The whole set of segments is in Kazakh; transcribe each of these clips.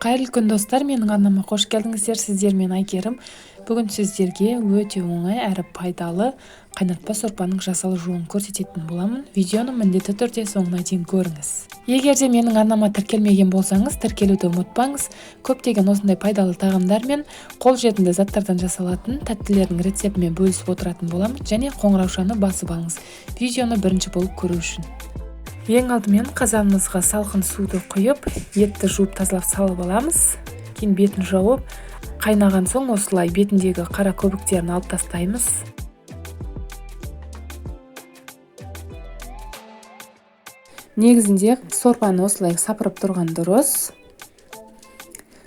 Қайырлы күн достар, менің арнама қош келдіңіздер. Сіздермен Айгерім. Бүгін сіздерге өте оңай әрі пайдалы қайнатпа сорпаның жасалу жолын көрсететін боламын. Видеоны міндетті түрде соңына дейін көріңіз. Егер де менің арнама тіркелмеген болсаңыз, тіркелуді ұмытпаңыз. Көптеген осындай пайдалы тағамдар мен қолжетімді заттардан жасалатын тәттілердің рецептімен бөлісіп отыратын боламын, және қоңыраушаны басып алыңыз, видеоны бірінші болып көру үшін. Ең алдымен қазанымызға салқын суды құйып, етті жуып тазалап салып аламыз. Кейін бетін жауып, қайнаған соң осылай бетіндегі қара көбіктерін алып тастаймыз. Негізінде сорпаны осылай сапырып тұрған дұрыс.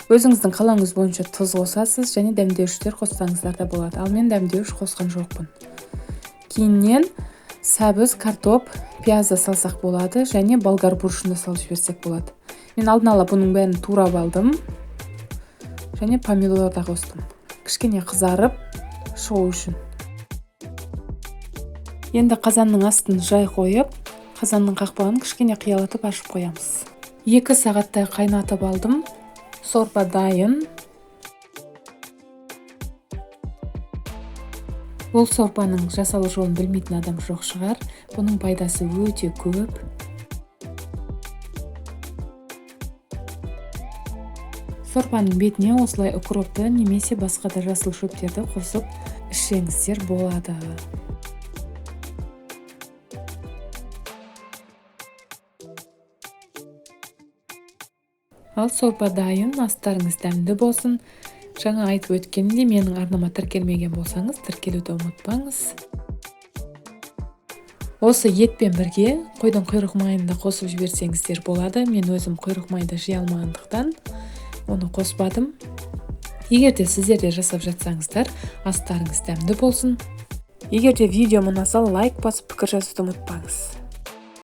Өзіңіздің қалауыңыз бойынша тұз қосасыз, және дәмдеушілер қоссаңыздар да болады. Ал мен дәмдеуіш қосқан жоқпын. Кейіннен сәбіз, картоп, пиязды салсақ болады, және болгар бұрышын да салып жіберсек болады. Мен алдын ала бұның бәрін турап алдым, және помидор да қостым. Кішкене қызарып шығу үшін. Енді қазанның астын жай қойып, қазанның қақпағын кішкене қиялатып ашып қоямыз. 2 сағаттай қайнатып алдым. Сорпа дайын. Бұл сорпаның жасалу жолын білмейтін адам жоқ шығар. Бұның пайдасы өте көп. Сорпаның бетіне осылай укропты немесе басқа да жасыл шөптерді қосып ішсеңіздер болады. Ал сорпа дайын, астарыңыз дәмді болсын. Жаңа айтып өткенде, менің арнама тіркелмеген болсаңыз, тіркелуді ұмытпаңыз. Осы етпен бірге қойдың құйрық майын да қосып жіберсеңіздер болады. Мен өзім құйрық майды жей алмағандықтан оны қоспадым. Егер де сіздер де жасап жатсаңыздар, астарыңыз дәмді болсын. Егер де видео ұнаса, лайк басып пікір жазуды ұмытпаңыз.